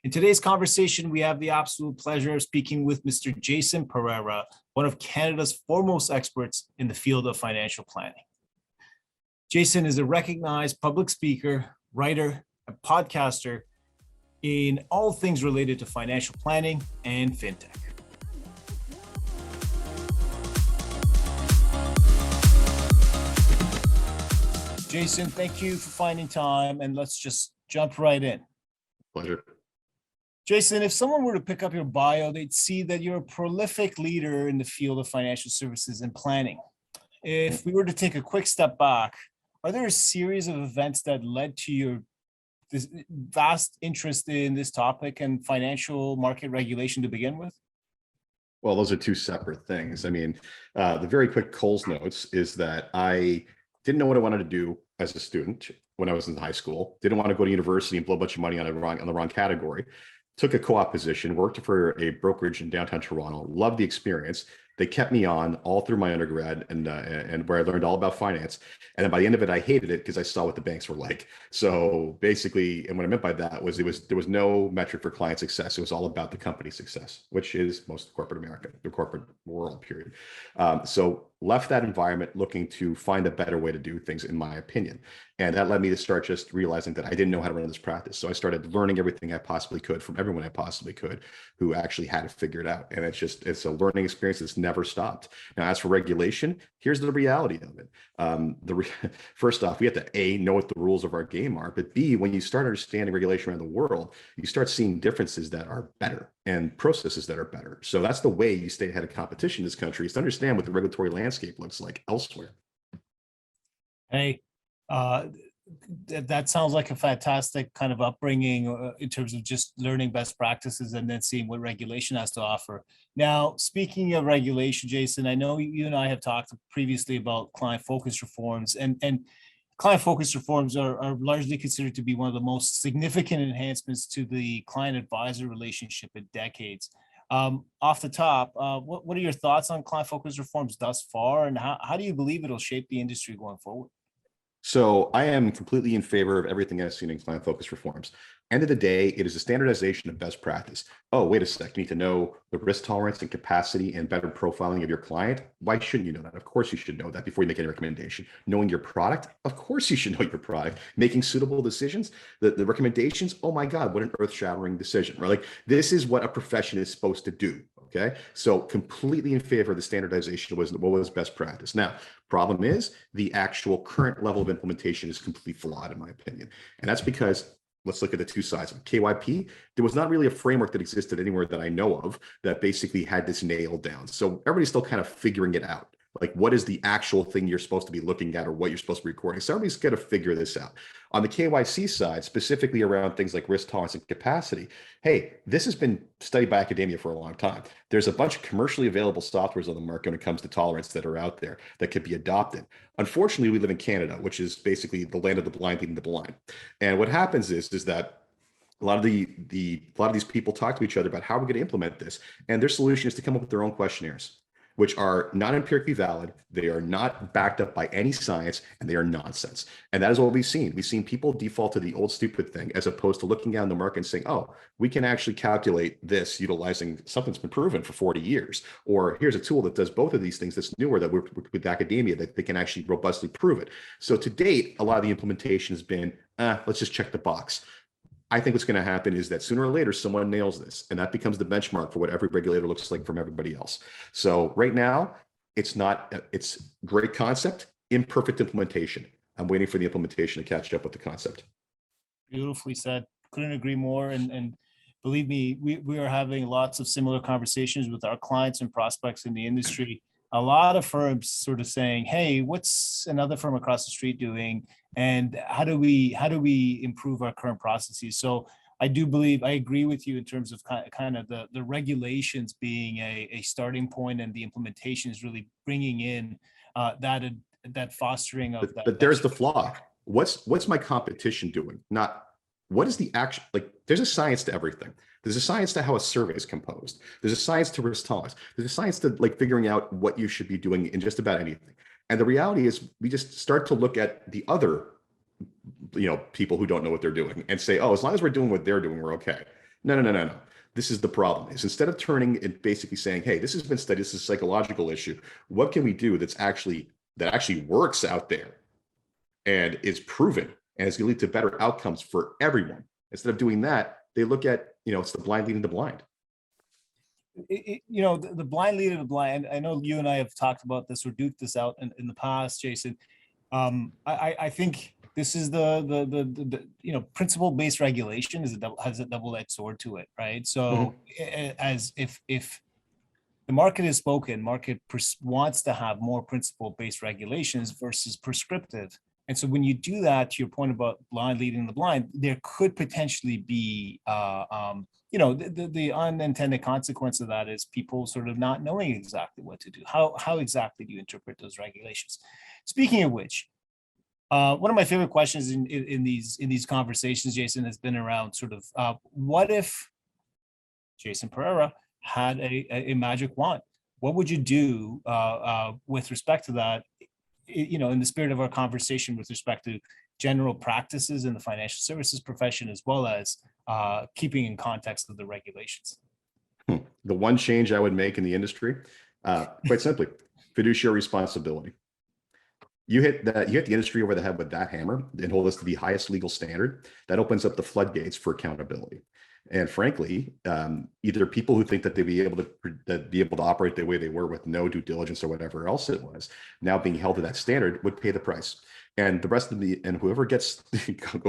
In today's conversation, we have the absolute pleasure of speaking with Mr. Jason Pereira, one of Canada's foremost experts in the field of financial planning. Jason is a recognized public speaker, writer, and podcaster in all things related to financial planning and fintech. Jason, thank you for finding time, and let's just jump right in. Pleasure. Jason, if someone were to pick up your bio, they'd see that you're a prolific leader in the field of financial services and planning. If we were to take a quick step back, are there a series of events that led to this vast interest in this topic and financial market regulation to begin with? Well, those are two separate things. I mean, the very quick Coles notes is that I didn't know what I wanted to do as a student when I was in high school. Didn't want to go to university and blow a bunch of money on the wrong category. Took a co-op position, worked for a brokerage in downtown Toronto. Loved the experience. They kept me on all through my undergrad and where I learned all about finance. And then by the end of it, I hated it because I saw what the banks were like. So basically, and what I meant by that was there was no metric for client success. It was all about the company success, which is most corporate America, the corporate world, period. So left that environment looking to find a better way to do things, in my opinion. And that led me to start just realizing that I didn't know how to run this practice. So I started learning everything I possibly could from everyone I possibly could who actually had it figured out. And it's a learning experience that's never stopped. Now, as for regulation, here's the reality of it. First off, we have to A, know what the rules of our game are, but B, when you start understanding regulation around the world, you start seeing differences that are better and processes that are better. So that's the way you stay ahead of competition in this country, is to understand what the regulatory landscape looks like elsewhere. Hey, that sounds like a fantastic kind of upbringing in terms of just learning best practices and then seeing what regulation has to offer. Now, speaking of regulation, Jason, I know you and I have talked previously about client-focused reforms, and client-focused reforms are largely considered to be one of the most significant enhancements to the client-advisor relationship in decades. Off the top, what are your thoughts on client-focused reforms thus far, and how do you believe it'll shape the industry going forward? So I am completely in favor of everything I've seen in client-focused reforms. End of the day, it is a standardization of best practice. Oh, wait a sec. You need to know the risk tolerance and capacity and better profiling of your client. Why shouldn't you know that? Of course you should know that before you make any recommendation. Knowing your product, of course you should know your product. Making suitable decisions, the recommendations, oh my God, what an earth-shattering decision, right? Like, this is what a profession is supposed to do. Okay, so completely in favor of the standardization was what was best practice. Now, problem is the actual current level of implementation is completely flawed, in my opinion. And that's because, let's look at the two sides of KYP. There was not really a framework that existed anywhere that I know of that basically had this nailed down. So everybody's still kind of figuring it out. Like, what is the actual thing you're supposed to be looking at or what you're supposed to be recording? So everybody's got to figure this out. On the KYC side, specifically around things like risk tolerance and capacity, hey, this has been studied by academia for a long time. There's a bunch of commercially available softwares on the market when it comes to tolerance that are out there that could be adopted. Unfortunately, we live in Canada, which is basically the land of the blind leading the blind. And what happens is that a lot of these people talk to each other about how we're going to implement this, and their solution is to come up with their own questionnaires, which are not empirically valid. They are not backed up by any science, and they are nonsense. And that is what we've seen. We've seen people default to the old stupid thing as opposed to looking down the market and saying, oh, we can actually calculate this utilizing something that's been proven for 40 years. Or here's a tool that does both of these things that's newer that we're with academia that they can actually robustly prove it. So to date, a lot of the implementation has been, let's just check the box. I think what's going to happen is that sooner or later, someone nails this, and that becomes the benchmark for what every regulator looks like from everybody else. So right now, it's great concept, imperfect implementation. I'm waiting for the implementation to catch up with the concept. Beautifully said. Couldn't agree more. And believe me, we are having lots of similar conversations with our clients and prospects in the industry. A lot of firms sort of saying, hey, what's another firm across the street doing? And how do we improve our current processes? So I agree with you in terms of kind of the regulations being a starting point, and the implementation is really bringing in that fostering of that. But there's the flaw. What's my competition doing? Not what is the action? Like, there's a science to everything. There's a science to how a survey is composed. There's a science to risk tolerance. There's a science to like figuring out what you should be doing in just about anything. And the reality is we just start to look at the other, people who don't know what they're doing and say, oh, as long as we're doing what they're doing, we're okay. No. This is the problem. Is instead of turning and basically saying, "Hey, this has been studied. This is a psychological issue. What can we do that actually works out there and is proven and is going to lead to better outcomes for everyone?" Instead of doing that, they look at, it's the blind leading the blind. The blind leading the blind. I know you and I have talked about this or duked this out in the past, Jason. I think this is the principle-based regulation has a double-edged sword to it, right? So as if the market is spoken, wants to have more principle-based regulations versus prescriptive. And so when you do that, to your point about blind leading the blind, there could potentially be the unintended consequence of that is people sort of not knowing exactly what to do. How exactly do you interpret those regulations? Speaking of which, one of my favorite questions in these conversations, Jason, has been around sort of what if Jason Pereira had a magic wand? What would you do with respect to that? In the spirit of our conversation with respect to general practices in the financial services profession, as well as keeping in context of the regulations. The one change I would make in the industry, quite simply, fiduciary responsibility. You hit the industry over the head with that hammer and hold us to the highest legal standard. That opens up the floodgates for accountability. And frankly, either people who think that they'd be able to operate the way they were with no due diligence or whatever else it was, now being held to that standard, would pay the price. And the rest of whoever goes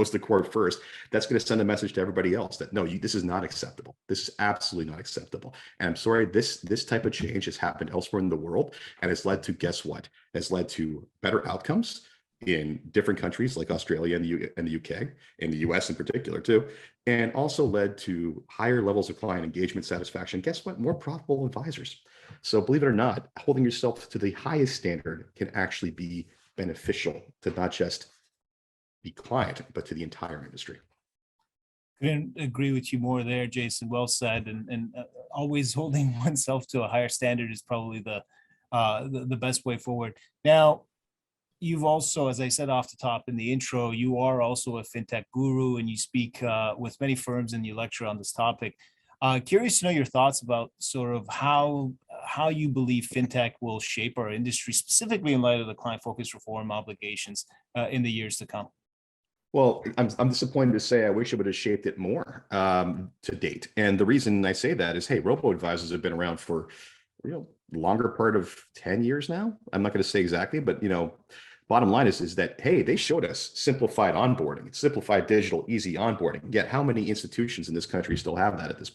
to court first, that's going to send a message to everybody else that no, this is not acceptable. This is absolutely not acceptable. And I'm sorry, this type of change has happened elsewhere in the world, and it's led to, guess what? Has led to better outcomes in different countries like Australia and the UK, in the US in particular too, and also led to higher levels of client engagement satisfaction. Guess what? More profitable advisors. So believe it or not, holding yourself to the highest standard can actually be beneficial to not just the client, but to the entire industry. Couldn't agree with you more there, Jason. Well said. And always holding oneself to a higher standard is probably the best way forward. Now, you've also, as I said off the top in the intro, you are also a fintech guru and you speak with many firms and you lecture on this topic. Curious to know your thoughts about sort of how you believe fintech will shape our industry, specifically in light of the client-focused reform obligations in the years to come. Well, I'm disappointed to say I wish it would have shaped it more to date. And the reason I say that is, hey, robo-advisors have been around for longer part of 10 years now. I'm not going to say exactly, but bottom line is that, hey, they showed us simplified onboarding, simplified digital, easy onboarding. Yet how many institutions in this country still have that at this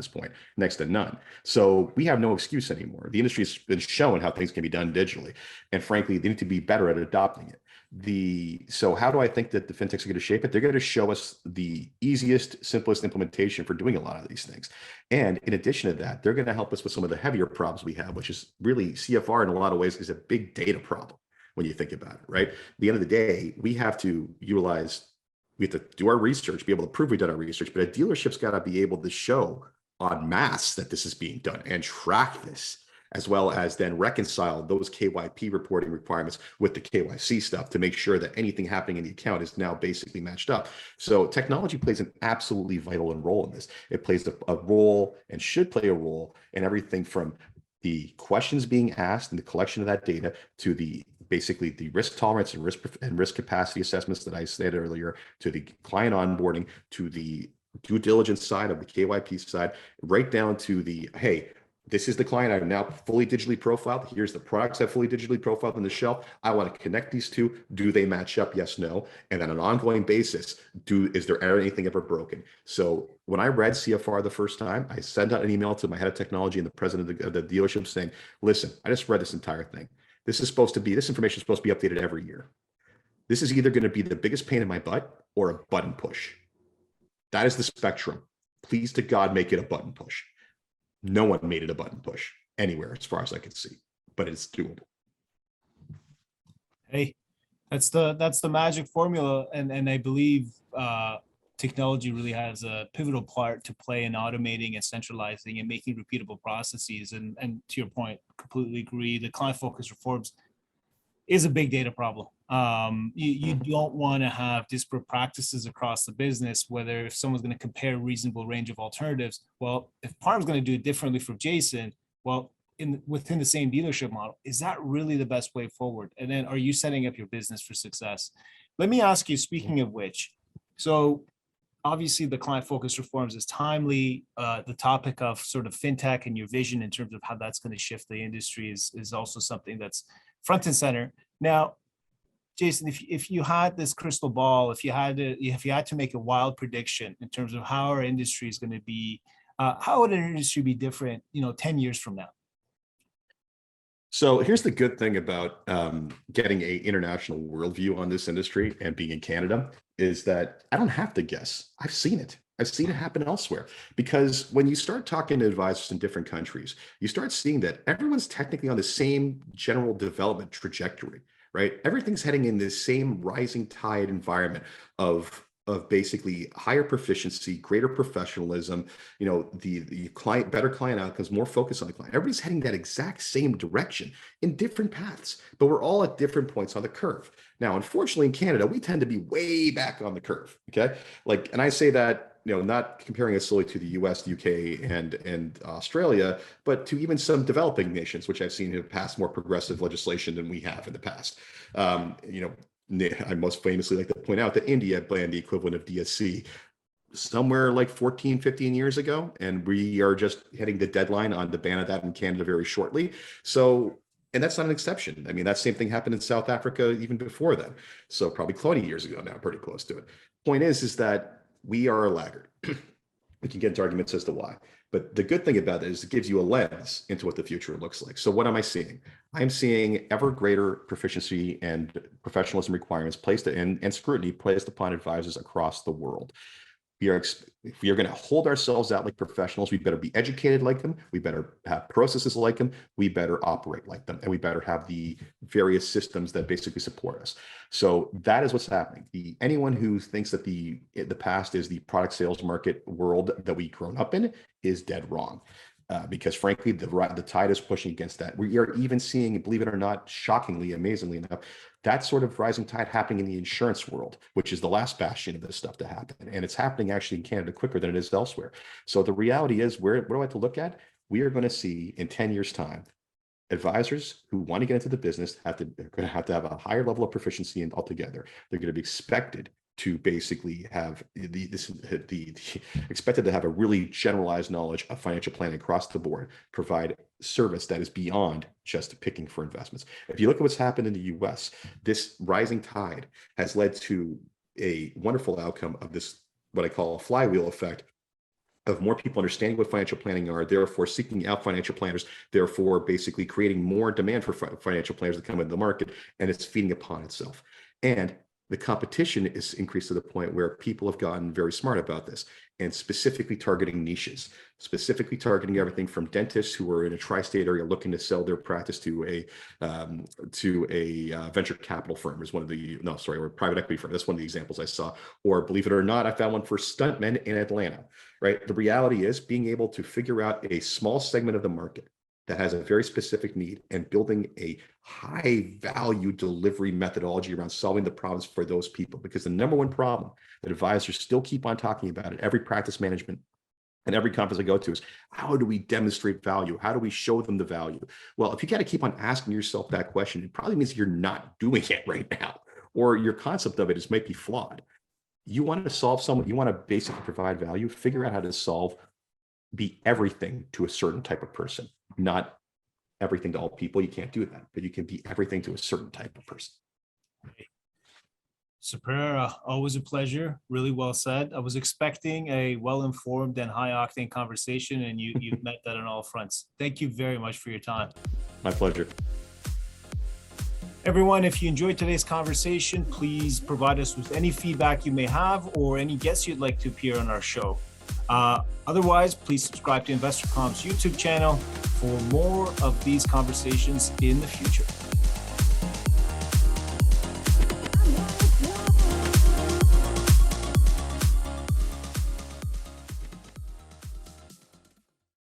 point? Next to none. So we have no excuse anymore. The industry's been shown how things can be done digitally. And frankly, they need to be better at adopting it. So how do I think that the fintechs are going to shape it? They're going to show us the easiest, simplest implementation for doing a lot of these things. And in addition to that, they're going to help us with some of the heavier problems we have, which is really CFR in a lot of ways is a big data problem when you think about it, right? At the end of the day, we have to do our research, be able to prove we've done our research, but a dealership's got to be able to show en masse that this is being done and track this, as well as then reconcile those KYP reporting requirements with the KYC stuff to make sure that anything happening in the account is now basically matched up. So technology plays an absolutely vital role in this. It plays a role and should play a role in everything from the questions being asked and the collection of that data to basically the risk tolerance and risk capacity assessments that I said earlier, to the client onboarding, to the due diligence side of the KYP side, right down to the, hey, this is the client I've now fully digitally profiled. Here's the products I've fully digitally profiled on the shelf. I want to connect these two. Do they match up? Yes, no. And on an ongoing basis, is there anything ever broken? So when I read CFR the first time, I sent out an email to my head of technology and the president of the dealership saying, listen, I just read this entire thing. This information is supposed to be updated every year. This is either going to be the biggest pain in my butt or a button push. That is the spectrum. Please to God, make it a button push. No one made it a button push anywhere as far as I can see, but it's doable. Hey, that's the magic formula. And I believe technology really has a pivotal part to play in automating and centralizing and making repeatable processes. And to your point, completely agree. The client focused reforms is a big data problem. You don't want to have disparate practices across the business, whether if someone's going to compare a reasonable range of alternatives. Well, if Parm's going to do it differently from Jason, well, within the same dealership model, is that really the best way forward? And then are you setting up your business for success? Let me ask you, speaking of which, so obviously the client focused reforms is timely. The topic of sort of fintech and your vision in terms of how that's going to shift the industry is also something that's front and center. Now, Jason, if you had this crystal ball, if you had to make a wild prediction in terms of how our industry is going to be, how would an industry be different, 10 years from now? So here's the good thing about getting a international worldview on this industry and being in Canada is that I don't have to guess. I've seen it. I've seen it happen elsewhere, because when you start talking to advisors in different countries, you start seeing that everyone's technically on the same general development trajectory, right? Everything's heading in this same rising tide environment of basically higher proficiency, greater professionalism, the client, better client outcomes, more focus on the client. Everybody's heading that exact same direction in different paths, but we're all at different points on the curve. Now, unfortunately, in Canada, we tend to be way back on the curve. Okay. And I say that, not comparing us solely to the US, the UK, and Australia, but to even some developing nations, which I've seen have passed more progressive legislation than we have in the past. I most famously like to point out that India banned the equivalent of DSC somewhere like 14, 15 years ago. And we are just hitting the deadline on the ban of that in Canada very shortly. So, and that's not an exception. I mean, that same thing happened in South Africa even before then. So probably 20 years ago now, pretty close to it. Point is that we are a laggard. We can get into arguments as to why. But the good thing about it is it gives you a lens into what the future looks like. So what am I seeing? I'm seeing ever greater proficiency and professionalism requirements placed and scrutiny placed upon advisors across the world. If we are going to hold ourselves out like professionals, we better be educated like them. We better have processes like them. We better operate like them. And we better have the various systems that basically support us. So that is what's happening. Anyone who thinks that the past is the product sales market world that we've grown up in is dead wrong. Because frankly, the tide is pushing against that. We are even seeing, believe it or not, shockingly, amazingly enough, that sort of rising tide happening in the insurance world, which is the last bastion of this stuff to happen. And it's happening actually in Canada quicker than it is elsewhere. So the reality is, what do I have to look at? We are going to see in 10 years' time, advisors who want to get into the business are going to have a higher level of proficiency and altogether. They're going to be expected to basically have expected to have a really generalized knowledge of financial planning across the board, provide service that is beyond just picking for investments. If you look at what's happened in the US, this rising tide has led to a wonderful outcome of this, what I call a flywheel effect, of more people understanding what financial planning are, therefore seeking out financial planners, therefore basically creating more demand for financial planners to come into the market, and it's feeding upon itself. And the competition is increased to the point where people have gotten very smart about this and specifically targeting niches, specifically targeting everything from dentists who are in a tri-state area looking to sell their practice to a venture capital firm or private equity firm. That's one of the examples I saw. Or believe it or not, I found one for stuntmen in Atlanta, right? The reality is being able to figure out a small segment of the market that has a very specific need and building a high value delivery methodology around solving the problems for those people. Because the number one problem that advisors still keep on talking about at every practice management and every conference I go to is, how do we demonstrate value? How do we show them the value? Well, if you got to keep on asking yourself that question, it probably means you're not doing it right now, or your concept of it might be flawed. You want to solve something, you want to basically provide value, figure out how to be everything to a certain type of person. Not everything to all people. You can't do that, but you can be everything to a certain type of person. So Pereira, always a pleasure. Really well said. I was expecting a well-informed and high-octane conversation, and you've met that on all fronts. Thank you very much for your time. My pleasure. Everyone, if you enjoyed today's conversation, please provide us with any feedback you may have or any guests you'd like to appear on our show. Otherwise, please subscribe to Investorcom's YouTube channel for more of these conversations in the future.